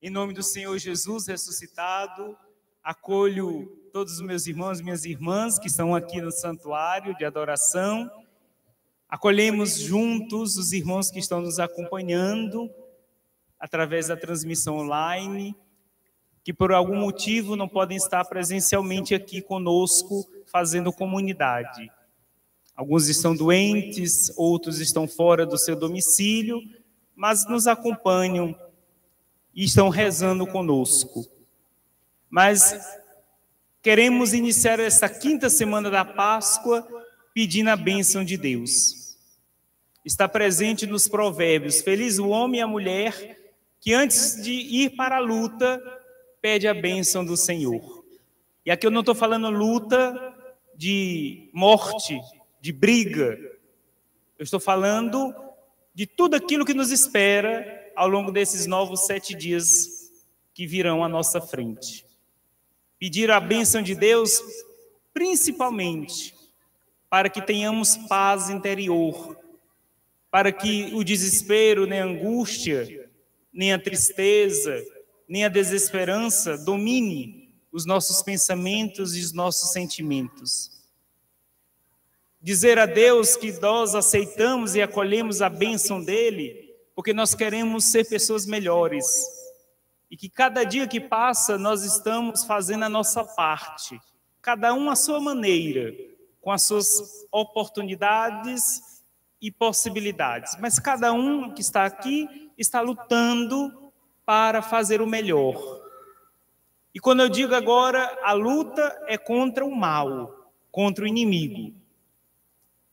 Em nome do Senhor Jesus ressuscitado, acolho todos os meus irmãos e minhas irmãs que estão aqui no santuário de adoração. Acolhemos juntos os irmãos que estão nos acompanhando através da transmissão online, que por algum motivo não podem estar presencialmente aqui conosco fazendo comunidade. Alguns estão doentes, outros estão fora do seu domicílio, mas nos acompanham e estão rezando conosco. Mas queremos iniciar esta quinta semana da Páscoa pedindo a bênção de Deus. Está presente nos provérbios: feliz o homem e a mulher que antes de ir para a luta pede a bênção do Senhor. E aqui eu não estou falando luta de morte, de briga. Eu estou falando de tudo aquilo que nos espera ao longo desses novos 7 dias que virão à nossa frente. Pedir a bênção de Deus, principalmente, para que tenhamos paz interior, para que o desespero, nem a angústia, nem a tristeza, nem a desesperança domine os nossos pensamentos e os nossos sentimentos. Dizer a Deus que nós aceitamos e acolhemos a bênção dele, porque nós queremos ser pessoas melhores. E que cada dia que passa nós estamos fazendo a nossa parte, cada um à sua maneira, com as suas oportunidades e possibilidades. Mas cada um que está aqui está lutando para fazer o melhor. E quando eu digo agora, a luta é contra o mal, contra o inimigo.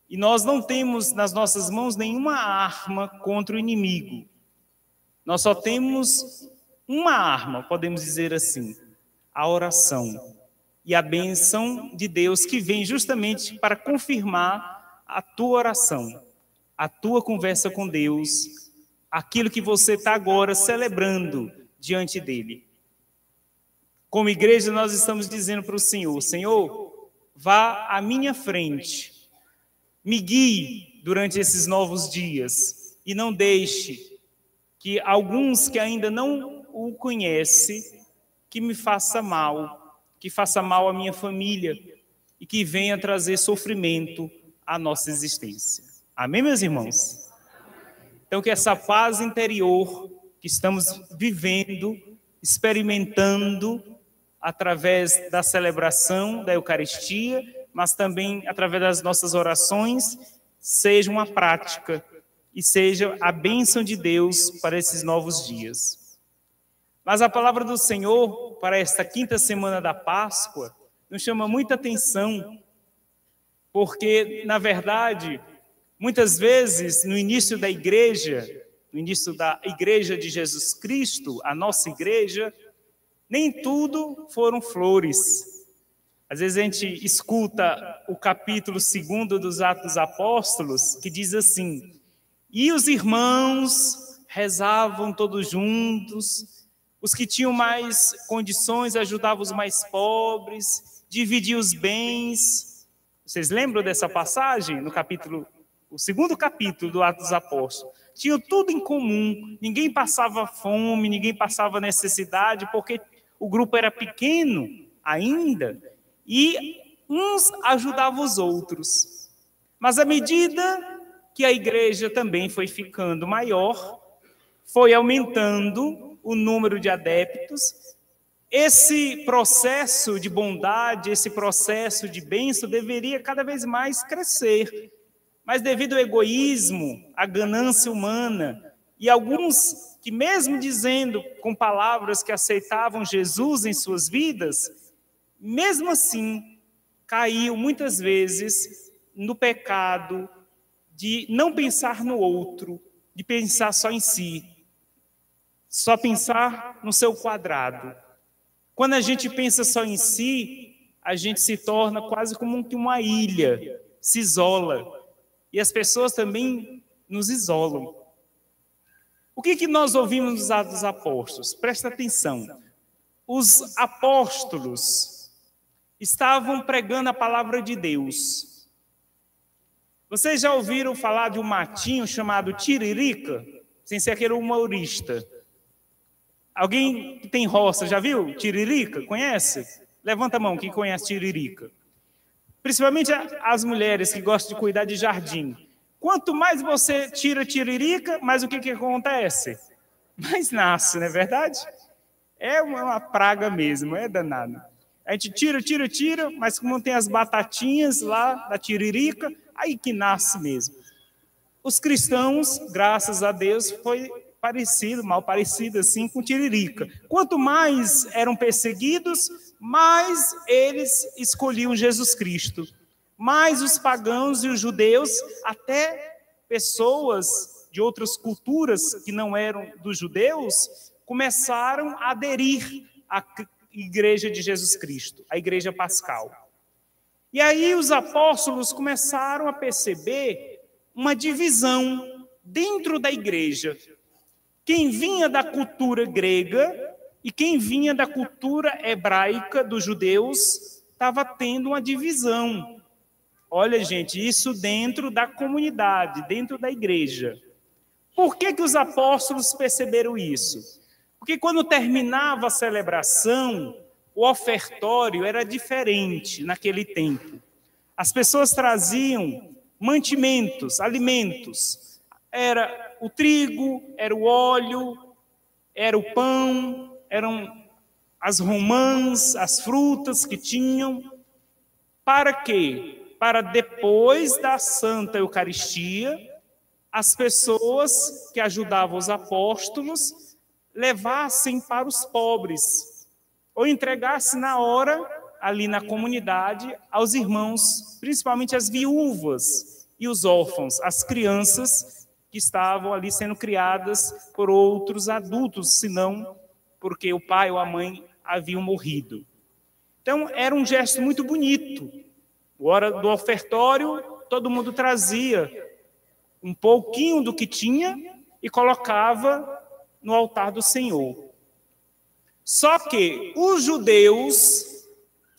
E nós não temos nas nossas mãos nenhuma arma contra o inimigo. Nós só temos uma arma, podemos dizer assim, a oração. E a bênção de Deus que vem justamente para confirmar a tua oração, a tua conversa com Deus, aquilo que você está agora celebrando diante dele. Como igreja, nós estamos dizendo para o Senhor: Senhor, vá à minha frente, me guie durante esses novos dias e não deixe que alguns que ainda não o conhecem, que me faça mal, que faça mal à minha família e que venha trazer sofrimento à nossa existência. Amém, meus irmãos? Então, que essa paz interior que estamos vivendo, experimentando através da celebração da Eucaristia, mas também através das nossas orações, seja uma prática e seja a bênção de Deus para esses novos dias. Mas a palavra do Senhor para esta quinta semana da Páscoa nos chama muita atenção, porque, na verdade, muitas vezes no início da igreja de Jesus Cristo, a nossa igreja, nem tudo foram flores. Às vezes a gente escuta o capítulo 2 dos Atos dos Apóstolos, que diz assim: e os irmãos rezavam todos juntos, os que tinham mais condições ajudavam os mais pobres, dividiam os bens. Vocês lembram dessa passagem no capítulo, o 2º capítulo do Atos dos Apóstolos? Tinham tudo em comum, ninguém passava fome, ninguém passava necessidade, porque o grupo era pequeno ainda, e uns ajudavam os outros. Mas à medida que a igreja também foi ficando maior, foi aumentando o número de adeptos, esse processo de bondade, esse processo de bênção deveria cada vez mais crescer. Mas devido ao egoísmo, à ganância humana, e alguns que mesmo dizendo com palavras que aceitavam Jesus em suas vidas, mesmo assim, caiu muitas vezes no pecado de não pensar no outro, de pensar só em si, só pensar no seu quadrado. Quando a gente pensa só em si, a gente se torna quase como uma ilha, se isola. E as pessoas também nos isolam. O que nós ouvimos nos Atos dos Apóstolos? Presta atenção. Os apóstolos estavam pregando a palavra de Deus. Vocês já ouviram falar de um matinho chamado Tiririca? Sem ser aquele humorista. Alguém que tem roça, já viu? Tiririca, conhece? Levanta a mão, quem conhece tiririca. Principalmente as mulheres que gostam de cuidar de jardim. Quanto mais você tira tiririca, mais o que acontece? Mais nasce, não é verdade? É uma praga mesmo, é danado. A gente tira, mas como tem as batatinhas lá da tiririca, aí que nasce mesmo. Os cristãos, graças a Deus, foi mal parecido assim com tiririca. Quanto mais eram perseguidos, mais eles escolhiam Jesus Cristo. Mais os pagãos e os judeus, até pessoas de outras culturas que não eram dos judeus, começaram a aderir à igreja de Jesus Cristo, a igreja pascal. E aí os apóstolos começaram a perceber uma divisão dentro da igreja. Quem vinha da cultura grega e quem vinha da cultura hebraica dos judeus estava tendo uma divisão. Olha, gente, isso dentro da comunidade, dentro da igreja. Por que os apóstolos perceberam isso? Porque quando terminava a celebração, o ofertório era diferente naquele tempo. As pessoas traziam mantimentos, alimentos. Era o trigo, era o óleo, era o pão, eram as romãs, as frutas que tinham. Para quê? Para depois da Santa Eucaristia, as pessoas que ajudavam os apóstolos levassem para os pobres, ou entregassem na hora, ali na comunidade, aos irmãos, principalmente as viúvas e os órfãos, as crianças que estavam ali sendo criadas por outros adultos, senão porque o pai ou a mãe haviam morrido. Então, era um gesto muito bonito. Na hora do ofertório, todo mundo trazia um pouquinho do que tinha e colocava no altar do Senhor. Só que os judeus,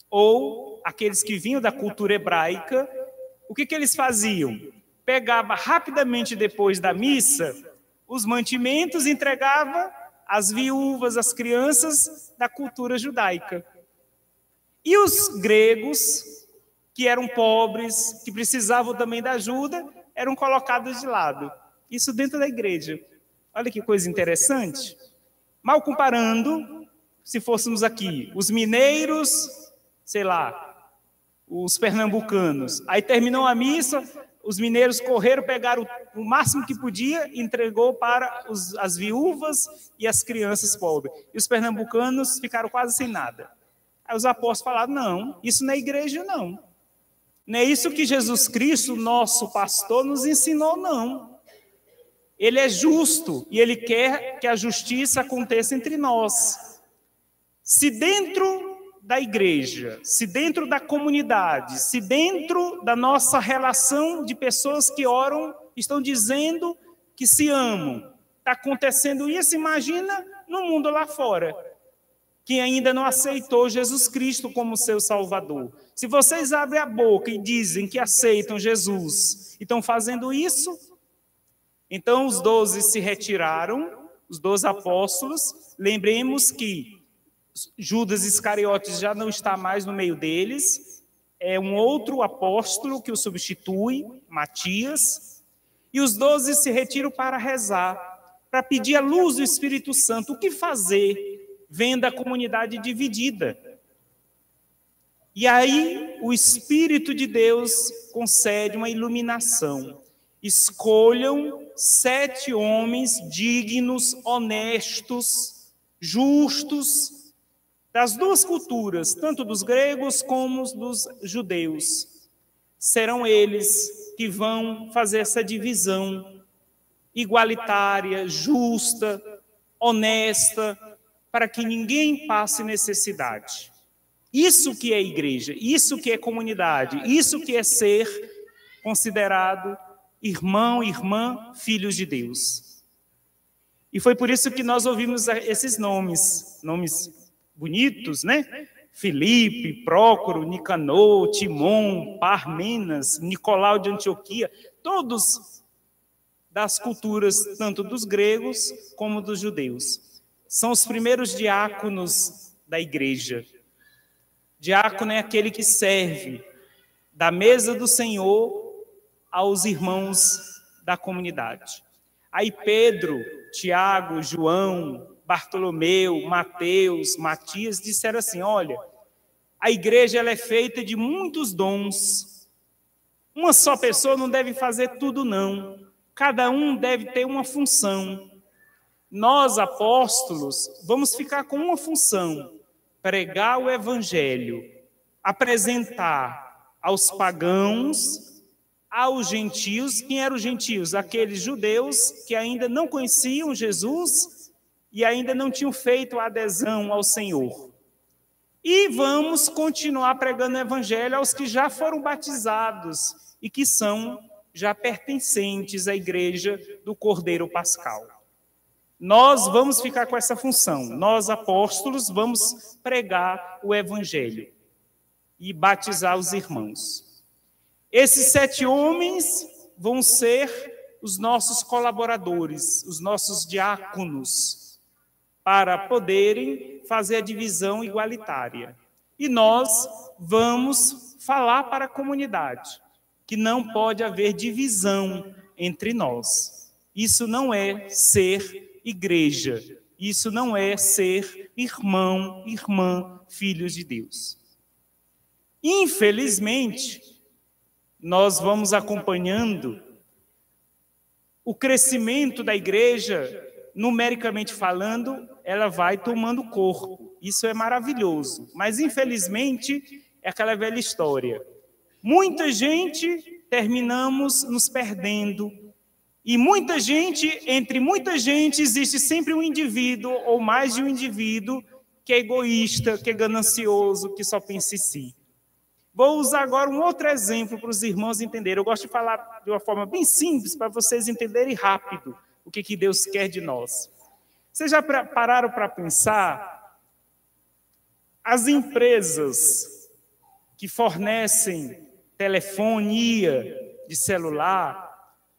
ou aqueles que vinham da cultura hebraica, o que eles faziam? Pegava rapidamente depois da missa os mantimentos e entregava às viúvas, às crianças da cultura judaica. E os gregos, que eram pobres, que precisavam também da ajuda, eram colocados de lado. Isso dentro da igreja. Olha que coisa interessante. Mal comparando, se fôssemos aqui, os mineiros, sei lá, os pernambucanos. Aí terminou a missa, os mineiros correram, pegaram o máximo que podia e entregou para as viúvas e as crianças pobres. E os pernambucanos ficaram quase sem nada. Aí os apóstolos falaram, não, isso não é igreja, não. Não é isso que Jesus Cristo, nosso pastor, nos ensinou, não. Ele é justo e ele quer que a justiça aconteça entre nós. Se dentro da igreja, se dentro da comunidade, se dentro da nossa relação de pessoas que oram, estão dizendo que se amam, está acontecendo isso, imagina no mundo lá fora, que ainda não aceitou Jesus Cristo como seu Salvador. Se vocês abrem a boca e dizem que aceitam Jesus e estão fazendo isso, então os 12 se retiraram, os 12 apóstolos. Lembremos que Judas Iscariotes já não está mais no meio deles, é um outro apóstolo que o substitui, Matias, e os 12 se retiram para rezar, para pedir a luz do Espírito Santo. O que fazer, vendo a comunidade dividida? E aí o Espírito de Deus concede uma iluminação. Escolham 7 homens dignos, honestos, justos, das duas culturas, tanto dos gregos como dos judeus. Serão eles que vão fazer essa divisão igualitária, justa, honesta, para que ninguém passe necessidade. Isso que é igreja, isso que é comunidade, isso que é ser considerado irmão, irmã, filhos de Deus. E foi por isso que nós ouvimos esses nomes bonitos, né? Filipe, Prócoro, Nicanor, Timon, Parmenas, Nicolau de Antioquia, todos das culturas, tanto dos gregos como dos judeus. são os primeiros diáconos da igreja. Diácono é aquele que serve da mesa do Senhor aos irmãos da comunidade. Aí Pedro, Tiago, João, Bartolomeu, Mateus, Matias disseram assim: olha, a igreja ela é feita de muitos dons. Uma só pessoa não deve fazer tudo, não. Cada um deve ter uma função. Nós, apóstolos, vamos ficar com uma função: pregar o evangelho, apresentar aos pagãos, aos gentios. Quem eram os gentios? Aqueles judeus que ainda não conheciam Jesus e ainda não tinham feito a adesão ao Senhor. E vamos continuar pregando o evangelho aos que já foram batizados e que são já pertencentes à igreja do Cordeiro Pascal. Nós vamos ficar com essa função. Nós, apóstolos, vamos pregar o evangelho e batizar os irmãos. Esses 7 homens vão ser os nossos colaboradores, os nossos diáconos, para poderem fazer a divisão igualitária. E nós vamos falar para a comunidade que não pode haver divisão entre nós. Isso não é ser igreja. Isso não é ser irmão, irmã, filhos de Deus. Infelizmente, nós vamos acompanhando o crescimento da igreja, numericamente falando, ela vai tomando corpo. Isso é maravilhoso. Mas, infelizmente, é aquela velha história. Muita gente terminamos nos perdendo. E muita gente, entre muita gente, existe sempre um indivíduo, ou mais de um indivíduo, que é egoísta, que é ganancioso, que só pensa em si. Vou usar agora um outro exemplo para os irmãos entenderem. Eu gosto de falar de uma forma bem simples, para vocês entenderem rápido o que Deus quer de nós. Vocês já pararam para pensar? As empresas que fornecem telefonia de celular,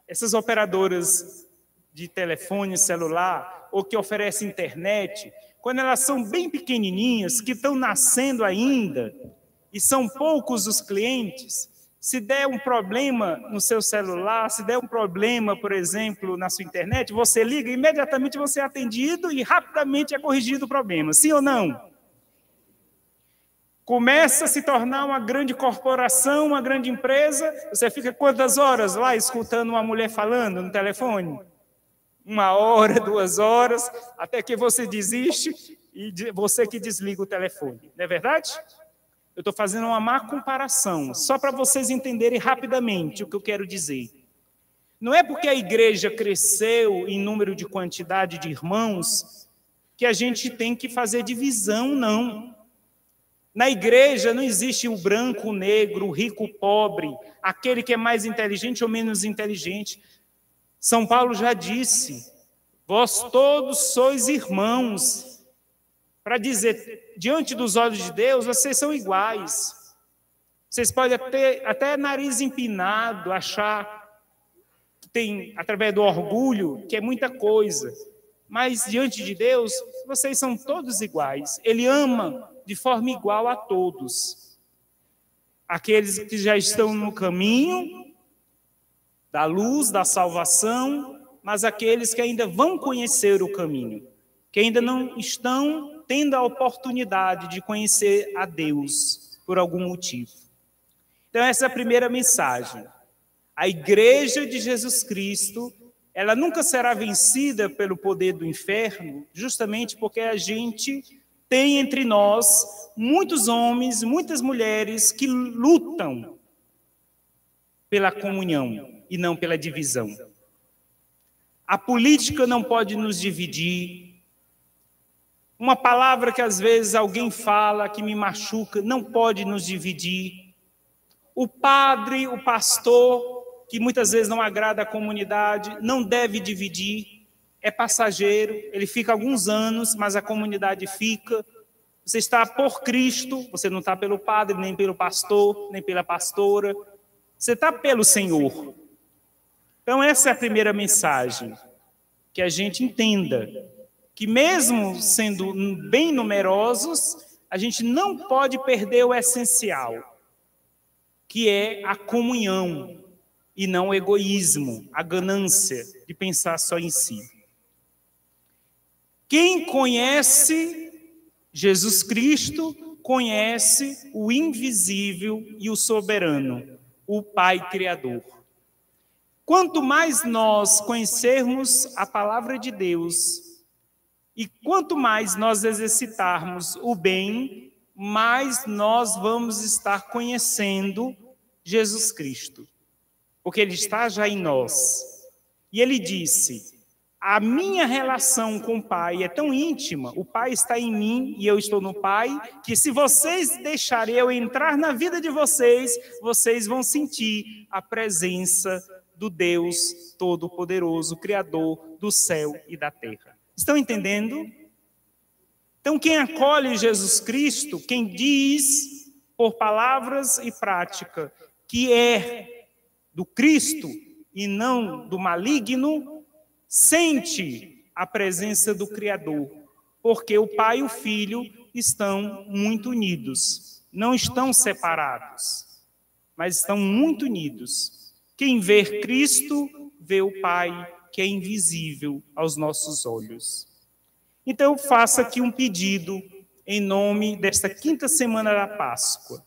essas operadoras de telefone celular, ou que oferecem internet, quando elas são bem pequenininhas, que estão nascendo ainda, e são poucos os clientes, se der um problema no seu celular, se der um problema, por exemplo, na sua internet, você liga, imediatamente você é atendido e rapidamente é corrigido o problema. Sim ou não? Começa a se tornar uma grande corporação, uma grande empresa, você fica quantas horas lá escutando uma mulher falando no telefone? 1 hora, 2 horas, até que você desiste e você que desliga o telefone. Não é verdade? Eu estou fazendo uma má comparação, só para vocês entenderem rapidamente o que eu quero dizer. Não é porque a igreja cresceu em número de quantidade de irmãos que a gente tem que fazer divisão, não. Na igreja não existe o branco, o negro, o rico, o pobre, aquele que é mais inteligente ou menos inteligente. São Paulo já disse, vós todos sois irmãos. Para dizer, diante dos olhos de Deus, vocês são iguais. Vocês podem ter até nariz empinado, achar que tem, através do orgulho, que é muita coisa. Mas diante de Deus, vocês são todos iguais. Ele ama de forma igual a todos. Aqueles que já estão no caminho da luz, da salvação, mas aqueles que ainda vão conhecer o caminho, que ainda não estão tendo a oportunidade de conhecer a Deus por algum motivo. Então, essa é a primeira mensagem. A igreja de Jesus Cristo, ela nunca será vencida pelo poder do inferno, justamente porque a gente tem entre nós muitos homens, muitas mulheres que lutam pela comunhão e não pela divisão. A política não pode nos dividir. Uma palavra que às vezes alguém fala que me machuca não pode nos dividir. O padre, o pastor, que muitas vezes não agrada a comunidade, não deve dividir. É passageiro, ele fica alguns anos, mas a comunidade fica. Você está por Cristo, você não está pelo padre, nem pelo pastor, nem pela pastora. Você está pelo Senhor. Então essa é a primeira mensagem, que a gente entenda que mesmo sendo bem numerosos, a gente não pode perder o essencial, que é a comunhão e não o egoísmo, a ganância de pensar só em si. Quem conhece Jesus Cristo, conhece o invisível e o soberano, o Pai Criador. Quanto mais nós conhecermos a palavra de Deus e quanto mais nós exercitarmos o bem, mais nós vamos estar conhecendo Jesus Cristo, porque Ele está já em nós. E Ele disse: a minha relação com o Pai é tão íntima, o Pai está em mim e eu estou no Pai, que se vocês deixarem eu entrar na vida de vocês, vocês vão sentir a presença do Deus Todo-Poderoso, Criador do céu e da terra. Estão entendendo? Então, quem acolhe Jesus Cristo, quem diz por palavras e prática que é do Cristo e não do maligno, sente a presença do Criador, porque o Pai e o Filho estão muito unidos, não estão separados, mas estão muito unidos. Quem vê Cristo, vê o Pai, que é invisível aos nossos olhos. Então, eu faço aqui um pedido em nome desta quinta semana da Páscoa,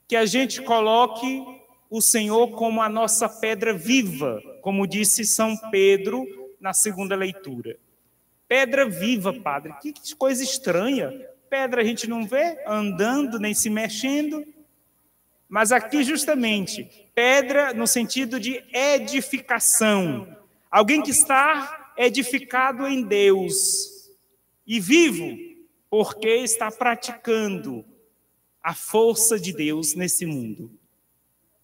que a gente coloque o Senhor como a nossa pedra viva, como disse São Pedro na segunda leitura. Pedra viva, Padre, que coisa estranha. Pedra a gente não vê andando nem se mexendo, mas aqui justamente, pedra no sentido de edificação. Alguém que está edificado em Deus e vivo, porque está praticando a força de Deus nesse mundo.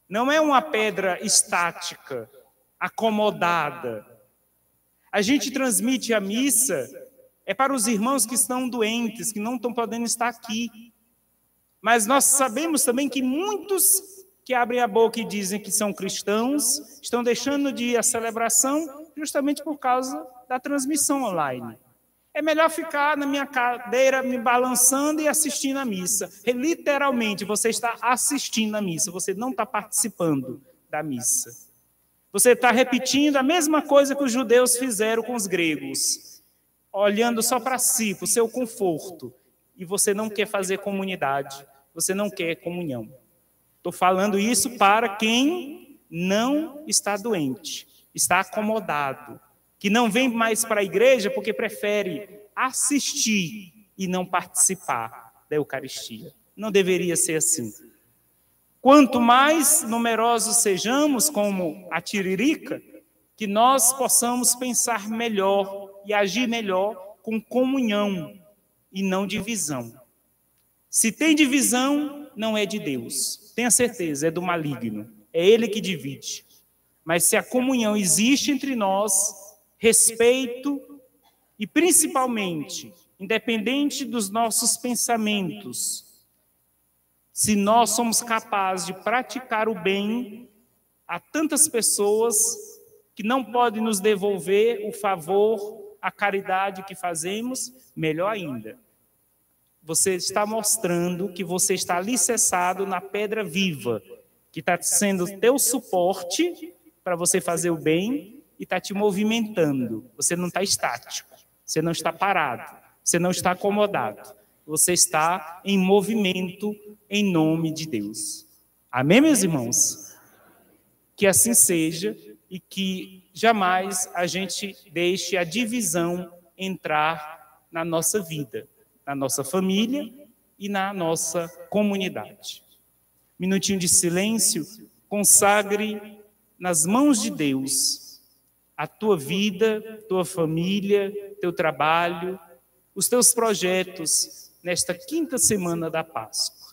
Não é uma pedra estática, acomodada. A gente transmite a missa para os irmãos que estão doentes, que não estão podendo estar aqui. Mas nós sabemos também que muitos que abrem a boca e dizem que são cristãos estão deixando de ir à celebração justamente por causa da transmissão online. É melhor ficar na minha cadeira me balançando e assistindo a missa. Literalmente, você está assistindo a missa, você não está participando da missa. Você está repetindo a mesma coisa que os judeus fizeram com os gregos, olhando só para si, para o seu conforto, e você não quer fazer comunidade, você não quer comunhão. Estou falando isso para quem não está doente, está acomodado, que não vem mais para a igreja porque prefere assistir e não participar da Eucaristia. Não deveria ser assim. Quanto mais numerosos sejamos, como a Tiririca, que nós possamos pensar melhor e agir melhor com comunhão e não divisão. Se tem divisão, não é de Deus. Tenha certeza, é do maligno. É ele que divide. Mas se a comunhão existe entre nós, respeito e, principalmente, independente dos nossos pensamentos, se nós somos capazes de praticar o bem a tantas pessoas que não podem nos devolver o favor, a caridade que fazemos, melhor ainda. Você está mostrando que você está alicerçado na pedra viva, que está sendo teu suporte para você fazer o bem, e está te movimentando. Você não está estático, você não está parado, você não está acomodado. Você está em movimento em nome de Deus. Amém, meus irmãos? Que assim seja e que jamais a gente deixe a divisão entrar na nossa vida, na nossa família e na nossa comunidade. Minutinho de silêncio, consagre nas mãos de Deus a tua vida, tua família, teu trabalho, os teus projetos nesta quinta semana da Páscoa.